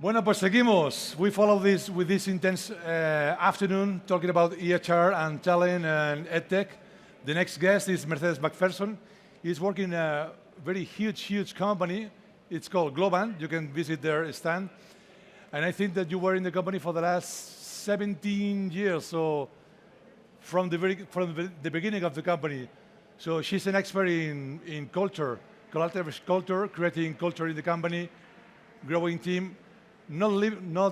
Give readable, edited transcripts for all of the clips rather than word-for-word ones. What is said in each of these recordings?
Bueno, pues seguimos. We follow this with this intense afternoon talking about EHR and talent and EdTech. The next guest is Mercedes MacPherson. He's working in a very huge company. It's called Globant. You can visit their stand. And I think that you were in the company for the last 17 years, so from the beginning of the company. So she's an expert in culture, collaborative culture, creating culture in the company, growing team, not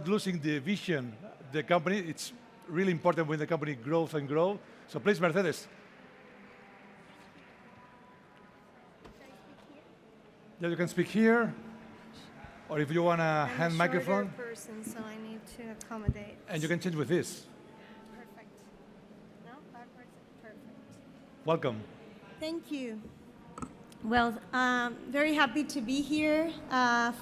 losing the vision. The company, it's really important when the company grows and grows. So please, Mercedes. Yeah, you can speak here, or if you want a hand microphone. I'm a shorter person, so I need to accommodate. And you can change with this. Perfect. No, backwards. Perfect. Welcome. Thank you. Well, very happy to be here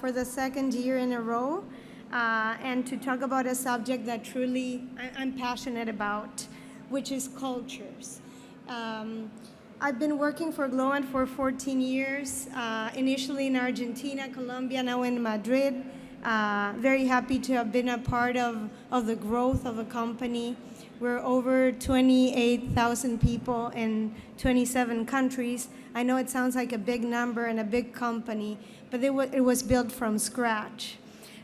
for the second year in a row and to talk about a subject that truly I'm passionate about, which is cultures. I've been working for Globant for 14 years, initially in Argentina, Colombia, now in Madrid. Very happy to have been a part of the growth of a company. We're over 28,000 people in 27 countries. I know it sounds like a big number and a big company, but it was built from scratch.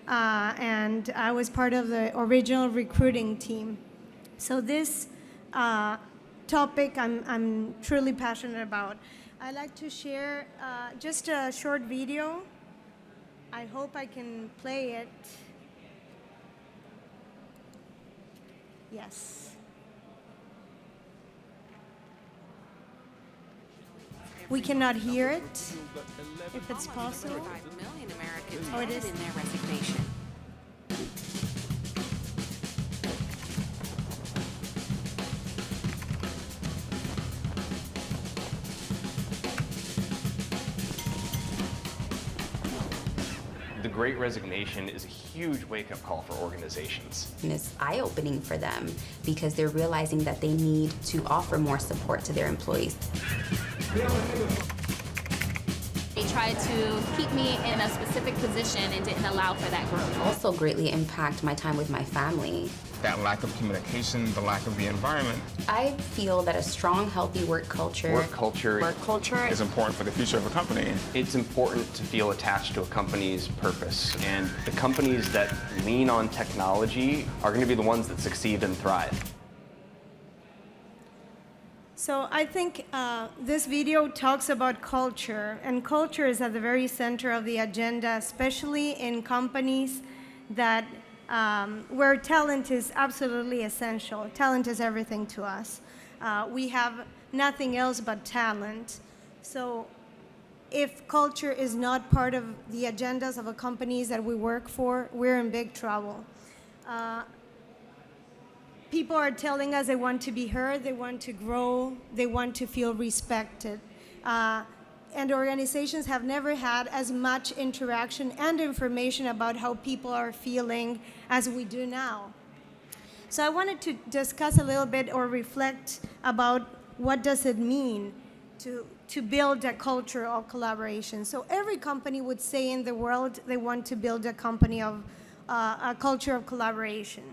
And I was part of the original recruiting team. So this topic I'm truly passionate about. I'd like to share just a short video. I hope I can play it. Yes. We cannot hear it, if it's possible. 5 million Americans Oh, it handed is. in their resignation. The Great Resignation is a huge wake-up call for organizations. And it's eye-opening for them because they're realizing that they need to offer more support to their employees. They tried to keep me in a specific position and didn't allow for that growth. Also greatly impact my time with my family. That lack of communication, the lack of the environment. I feel that a strong, healthy work culture Work culture Is important for the future of a company. It's important to feel attached to a company's purpose. And the companies that lean on technology are going to be the ones that succeed and thrive. So I think this video talks about culture, and culture is at the very center of the agenda, especially in companies that where talent is absolutely essential. Talent is everything to us. We have nothing else but talent. So if culture is not part of the agendas of the companies that we work for, we're in big trouble. People are telling us they want to be heard, they want to grow, they want to feel respected. And organizations have never had as much interaction and information about how people are feeling as we do now. So I wanted to discuss a little bit or reflect about what does it mean to build a culture of collaboration. So every company would say in the world they want to build a company of a culture of collaboration,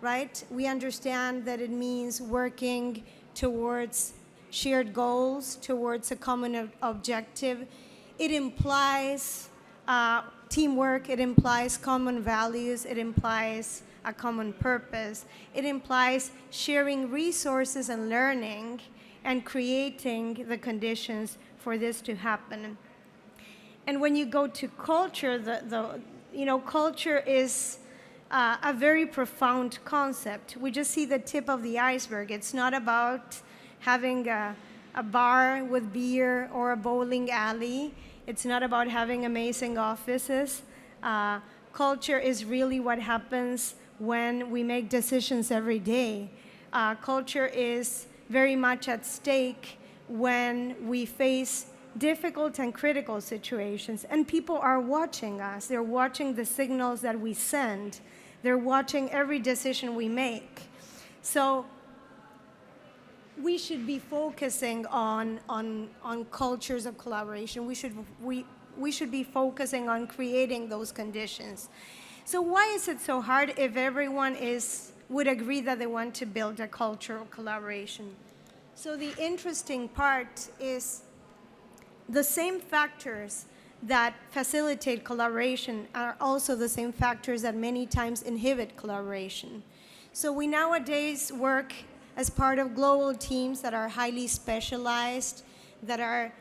right? We understand that it means working towards shared goals, towards a common objective. It implies teamwork, it implies common values, it implies a common purpose. It implies sharing resources and learning and creating the conditions for this to happen. And when you go to culture, culture is a very profound concept. We just see the tip of the iceberg. It's not about having a bar with beer or a bowling alley. It's not about having amazing offices. Culture is really what happens when we make decisions every day. Culture is very much at stake when we face difficult and critical situations. And people are watching us. They're watching the signals that we send. They're watching every decision we make. So we should be focusing on cultures of collaboration. We should be focusing on creating those conditions. So why is it so hard if everyone would agree that they want to build a culture of collaboration? So the interesting part is the same factors that facilitate collaboration are also the same factors that many times inhibit collaboration. So we nowadays work as part of global teams that are highly specialized, that are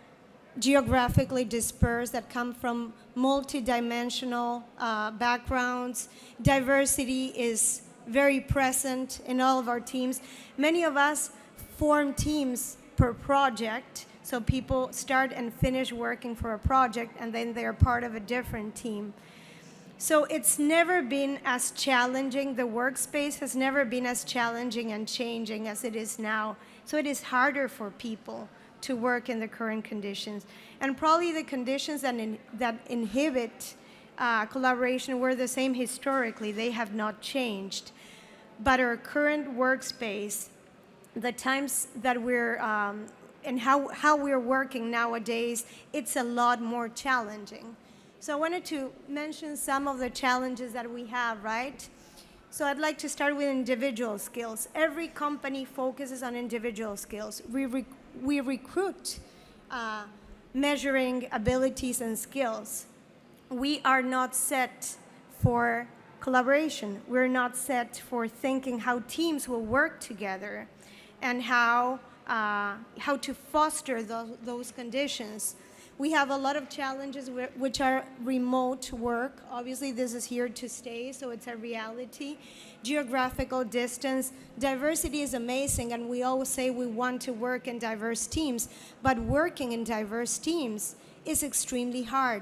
geographically dispersed, that come from multidimensional backgrounds. Diversity is very present in all of our teams. Many of us form teams per project, so people start and finish working for a project, and then they're part of a different team. So it's never been as challenging, the workspace has never been as challenging and changing as it is now. So it is harder for people to work in the current conditions. And probably the conditions that inhibit collaboration were the same historically. They have not changed. But our current workspace, the times that we're, and how we're working nowadays, it's a lot more challenging. So I wanted to mention some of the challenges that we have, right? So I'd like to start with individual skills. Every company focuses on individual skills. We recruit measuring abilities and skills. We are not set for collaboration. We're not set for thinking how teams will work together and how to foster those conditions. We have a lot of challenges which are remote work. Obviously, this is here to stay, so it's a reality. Geographical distance. Diversity is amazing, and we always say we want to work in diverse teams, but working in diverse teams is extremely hard.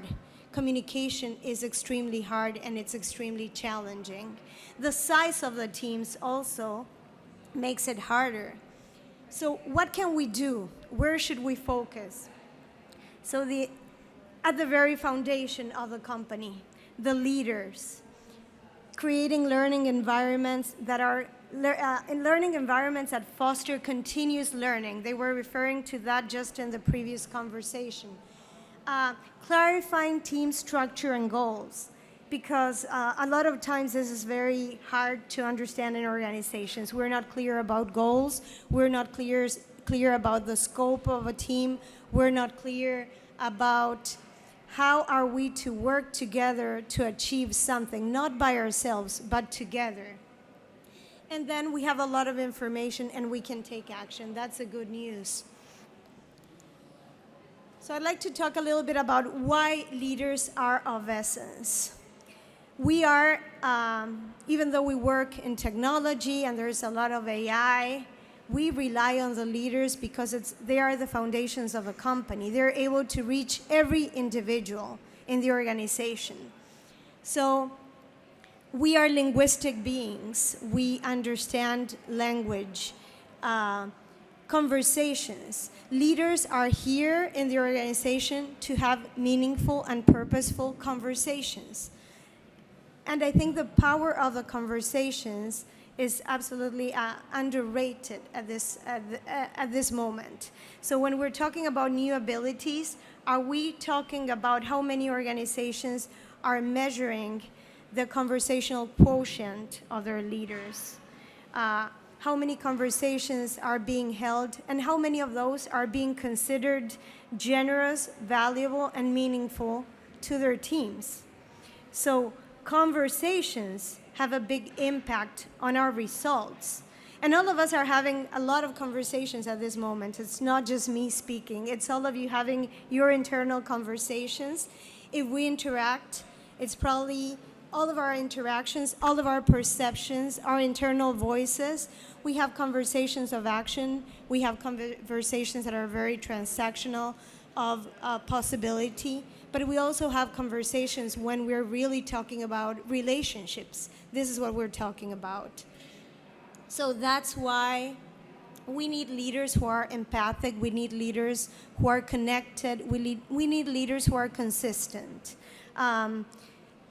Communication is extremely hard, and it's extremely challenging. The size of the teams also makes it harder. So what can we do? Where should we focus? So at the very foundation of the company, the leaders, creating learning environments that are learning environments that foster continuous learning. They were referring to that just in the previous conversation. Clarifying team structure and goals, because a lot of times this is very hard to understand in organizations. We're not clear about goals. We're not clear about the scope of a team. We're not clear about how are we to work together to achieve something, not by ourselves, but together. And then we have a lot of information and we can take action. That's the good news. So I'd like to talk a little bit about why leaders are of essence. We are, even though we work in technology and there's a lot of AI, we rely on the leaders because they are the foundations of a company. They're able to reach every individual in the organization. So we are linguistic beings. We understand language, conversations. Leaders are here in the organization to have meaningful and purposeful conversations. And I think the power of the conversations is absolutely underrated at this moment. So when we're talking about new abilities, are we talking about how many organizations are measuring the conversational quotient of their leaders? How many conversations are being held, and how many of those are being considered generous, valuable, and meaningful to their teams? So conversations have a big impact on our results. And all of us are having a lot of conversations at this moment. It's not just me speaking. It's all of you having your internal conversations. If we interact, it's probably all of our interactions, all of our perceptions, our internal voices. We have conversations of action. We have conversations that are very transactional of possibility. But we also have conversations when we're really talking about relationships. This is what we're talking about. So that's why we need leaders who are empathic. We need leaders who are connected. We need leaders who are consistent.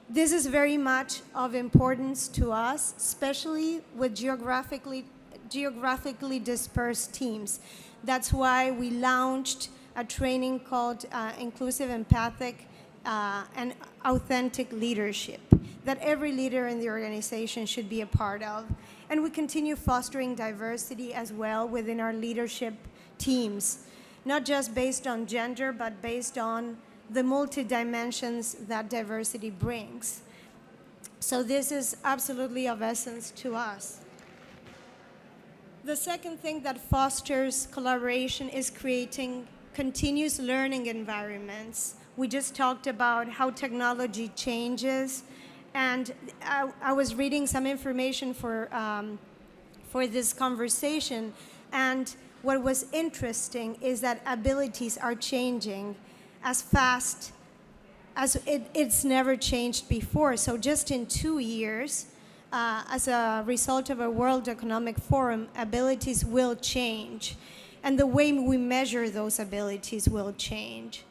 This is very much of importance to us, especially with geographically dispersed teams. That's why we launched a training called Inclusive, Empathic, and Authentic Leadership. that every leader in the organization should be a part of. And we continue fostering diversity as well within our leadership teams, not just based on gender, but based on the multi-dimensions that diversity brings. So this is absolutely of essence to us. The second thing that fosters collaboration is creating continuous learning environments. We just talked about how technology changes, and I was reading some information for this conversation, and what was interesting is that abilities are changing as fast as it's never changed before. So just in 2 years, as a result of a World Economic Forum, abilities will change. And the way we measure those abilities will change.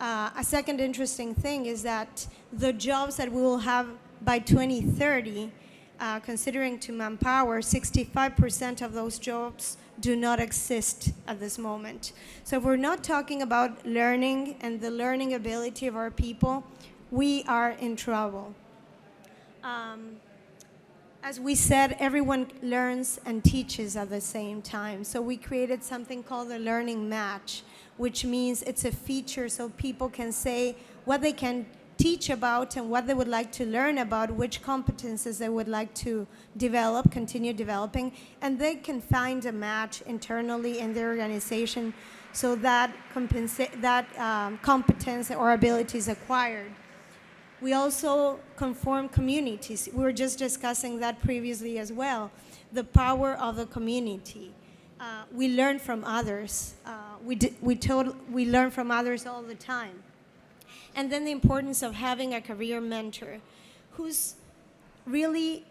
A second interesting thing is that the jobs that we will have by 2030, considering to manpower, 65% of those jobs do not exist at this moment. So if we're not talking about learning and the learning ability of our people, we are in trouble. As we said, everyone learns and teaches at the same time. So we created something called the learning match, which means it's a feature so people can say what they can teach about and what they would like to learn about, which competences they would like to develop, continue developing, and they can find a match internally in their organization so that competence or ability is acquired. We also conform communities. We were just discussing that previously as well, the power of the community. We learn from others. We learn from others all the time. And then the importance of having a career mentor who's really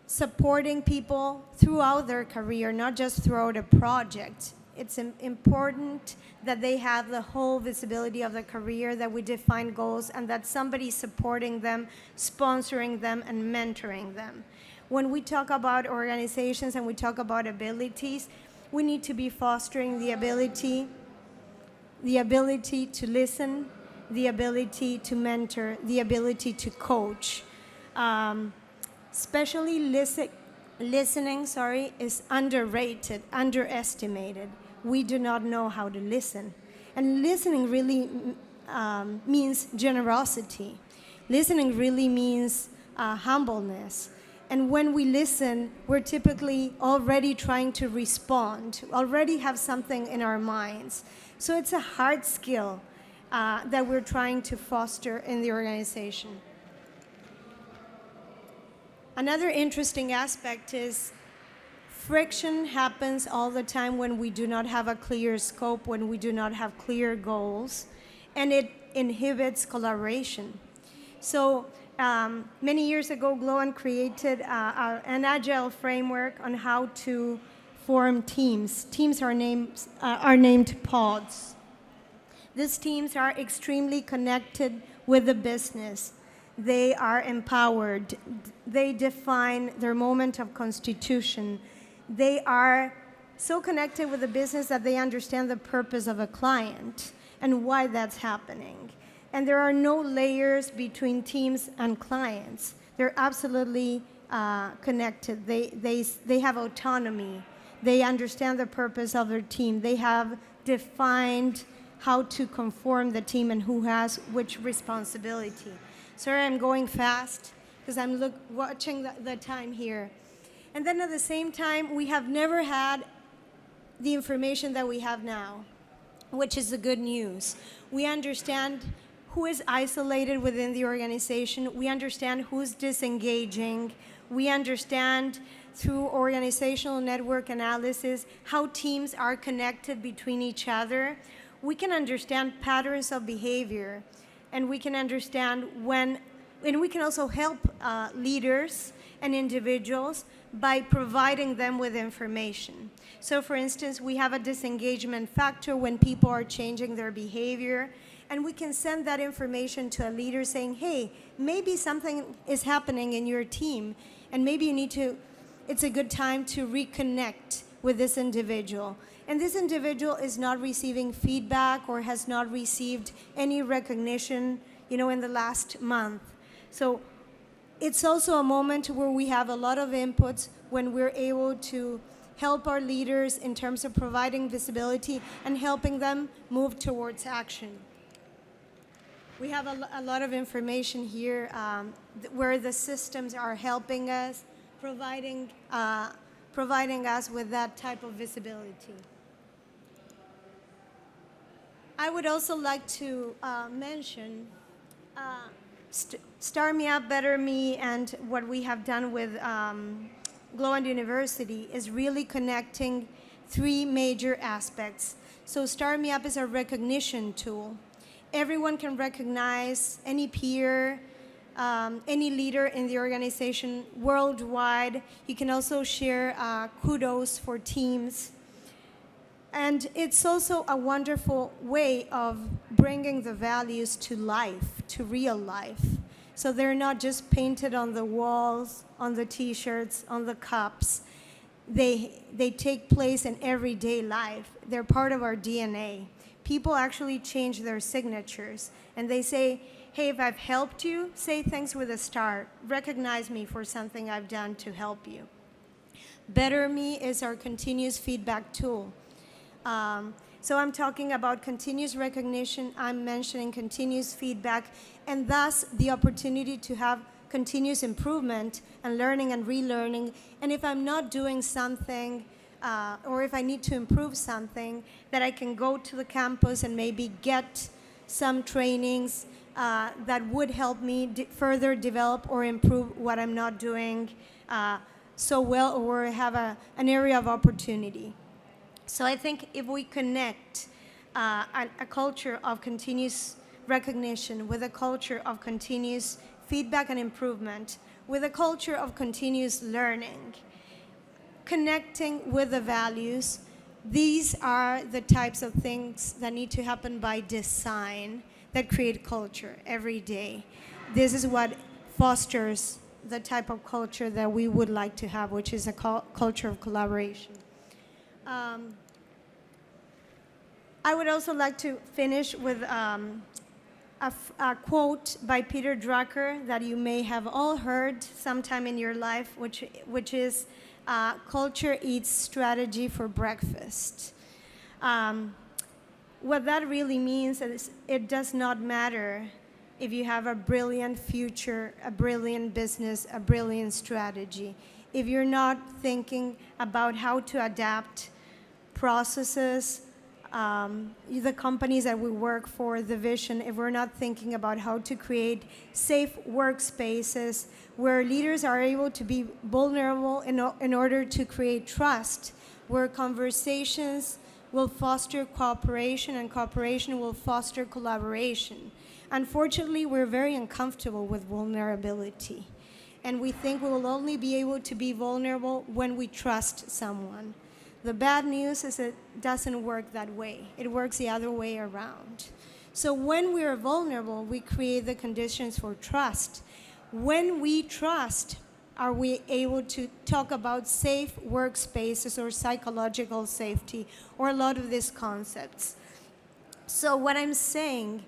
supporting people throughout their career, not just throughout a project. It's important that they have the whole visibility of the career, that we define goals, and that somebody's supporting them, sponsoring them, and mentoring them. When we talk about organizations and we talk about abilities, we need to be fostering the ability to listen, the ability to mentor, the ability to coach. Especially listening, is underrated, underestimated. We do not know how to listen. And listening really means generosity. Listening really means humbleness. And when we listen, we're typically already trying to respond, already have something in our minds. So it's a hard skill that we're trying to foster in the organization. Another interesting aspect is friction happens all the time when we do not have a clear scope, when we do not have clear goals, and it inhibits collaboration. So many years ago, Globant created an agile framework on how to form teams. Teams are named pods. These teams are extremely connected with the business. They are empowered. They define their moment of constitution. They are so connected with the business that they understand the purpose of a client and why that's happening. And there are no layers between teams and clients. They're absolutely connected. They have autonomy. They understand the purpose of their team. They have defined how to conform the team and who has which responsibility. Sorry, I'm going fast because I'm watching the time here. And then at the same time, we have never had the information that we have now, which is the good news. We understand who is isolated within the organization. We understand who's disengaging. We understand through organizational network analysis how teams are connected between each other. We can understand patterns of behavior, and we can understand and we can also help leaders and individuals by providing them with information. So for instance, we have a disengagement factor when people are changing their behavior, and we can send that information to a leader saying, hey, maybe something is happening in your team, and maybe it's a good time to reconnect with this individual. And this individual is not receiving feedback or has not received any recognition, in the last month. So it's also a moment where we have a lot of inputs when we're able to help our leaders in terms of providing visibility and helping them move towards action. We have a lot of information here where the systems are helping us, providing us with that type of visibility. I would also like to mention Start Me Up, Better Me, and what we have done with Globant University is really connecting three major aspects. So Start Me Up is a recognition tool. Everyone can recognize any peer, any leader in the organization worldwide. You can also share kudos for teams. And it's also a wonderful way of bringing the values to life, to real life. So they're not just painted on the walls, on the t-shirts, on the cups. They take place in everyday life. They're part of our DNA. People actually change their signatures, and they say, hey, if I've helped you, say thanks with a star. Recognize me for something I've done to help you. Better Me is our continuous feedback tool. So I'm talking about continuous recognition, I'm mentioning continuous feedback, and thus the opportunity to have continuous improvement and learning and relearning. And if I'm not doing something, or if I need to improve something, that I can go to the campus and maybe get some trainings that would help me further develop or improve what I'm not doing so well, or have an area of opportunity. So I think if we connect a culture of continuous recognition with a culture of continuous feedback and improvement, with a culture of continuous learning, connecting with the values, these are the types of things that need to happen by design that create culture every day. This is what fosters the type of culture that we would like to have, which is a culture of collaboration. I would also like to finish with a quote by Peter Drucker that you may have all heard sometime in your life, which is, culture eats strategy for breakfast. What that really means is it does not matter if you have a brilliant future, a brilliant business, a brilliant strategy. If you're not thinking about how to adapt processes, the companies that we work for, the vision, if we're not thinking about how to create safe workspaces where leaders are able to be vulnerable in order to create trust, where conversations will foster cooperation and cooperation will foster collaboration. Unfortunately, we're very uncomfortable with vulnerability, and we think we will only be able to be vulnerable when we trust someone. The bad news is it doesn't work that way. It works the other way around. So when we are vulnerable, we create the conditions for trust. When we trust, are we able to talk about safe workspaces or psychological safety or a lot of these concepts. So what I'm saying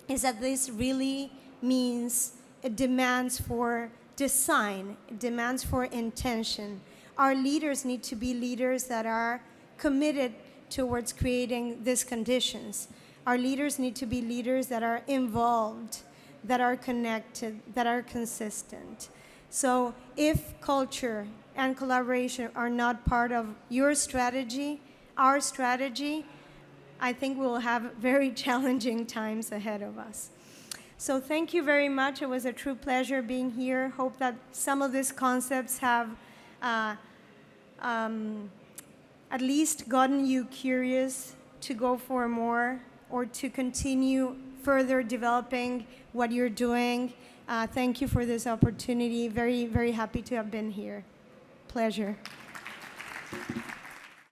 is that this really means it demands for design, it demands for intention. Our leaders need to be leaders that are committed towards creating these conditions. Our leaders need to be leaders that are involved, that are connected, that are consistent. So if culture and collaboration are not part of your strategy, our strategy, I think we'll have very challenging times ahead of us. So thank you very much. It was a true pleasure being here. Hope that some of these concepts have at least gotten you curious to go for more or to continue further developing what you're doing. Thank you for this opportunity. Very, very happy to have been here. Pleasure.